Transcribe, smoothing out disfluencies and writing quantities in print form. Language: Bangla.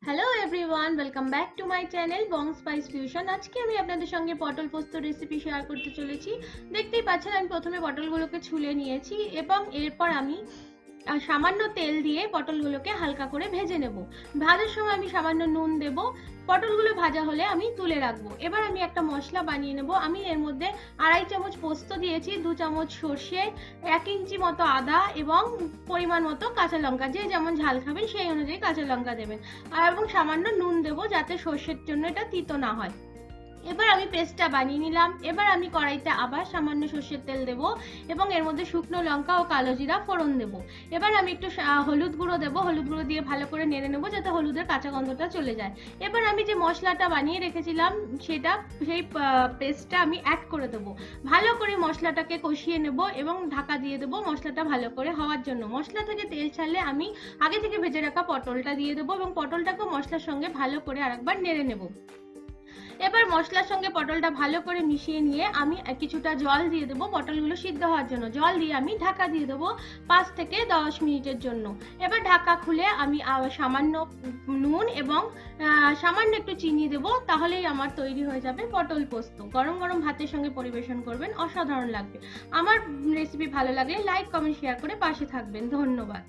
Hello everyone, welcome back to my channel Bong spice fusion. আজকে আমি আপনাদের সঙ্গে পটল পোস্ত রেসিপি শেয়ার করতে চলেছি। দেখতেই পাচ্ছেন আমি প্রথমে পটলগুলোকে ছুলে নিয়েছি এবং এরপর আমি সামান্য তেল দিয়ে পটলগুলোকে হালকা করে ভেজে নেব। ভাজার সময় আমি সামান্য নুন দেব। পটলগুলো ভাজা হলে আমি তুলে রাখবো। এবার আমি একটা মশলা বানিয়ে নেব। আমি এর মধ্যে 2.5 চামচ পোস্ত দিয়েছি, 2 চামচ সর্ষে, 1 ইঞ্চি মতো আদা এবং পরিমাণ মতো কাঁচা লঙ্কা। যে যেমন ঝাল খাবেন সেই অনুযায়ী কাঁচা লঙ্কা দেবেন। আর এবং সামান্য নুন দেবো যাতে সর্ষের জন্য এটা তিতো না হয়। এবার আমি পেস্টটা বানিয়ে নিলাম। এবার আমি কড়াইতে আবার সামান্য সর্ষের তেল দেবো এবং এর মধ্যে শুকনো লঙ্কা ও কালো জিরা ফোড়ন দেবো। এবার আমি একটু হলুদ গুঁড়ো দেবো। হলুদ গুঁড়ো দিয়ে ভালো করে নেড়ে নেবো যাতে হলুদের কাঁচা গন্ধটা চলে যায়। এবার আমি যে মশলাটা বানিয়ে রেখেছিলাম সেই পেস্টটা আমি অ্যাড করে দেবো। ভালো করে মশলাটাকে কষিয়ে নেব এবং ঢাকা দিয়ে দেবো মশলাটা ভালো করে হওয়ার জন্য। মশলা থেকে তেল ছাড়লে আমি আগে থেকে ভেজে রাখা পটলটা দিয়ে দেবো এবং পটলটাকেও মশলার সঙ্গে ভালো করে আরেকবার নেড়ে নেব। এবার মশলার সঙ্গে পটলটা ভালো করে মিশিয়ে নিয়ে আমি কিছুটা জল দিয়ে দেবো পটলগুলো সিদ্ধ হওয়ার জন্য। জল দিয়ে আমি ঢাকা দিয়ে দেবো 5 থেকে 10 মিনিটের জন্য। এবার ঢাকা খুলে আমি সামান্য নুন এবং সামান্য একটু চিনি দেবো। তাহলেই আমার তৈরি হয়ে যাবে পটল পোস্ত। গরম গরম ভাতের সঙ্গে পরিবেশন করবেন, অসাধারণ লাগবে। আমার রেসিপি ভালো লাগলে লাইক, কমেন্ট, শেয়ার করে পাশে থাকবেন। ধন্যবাদ।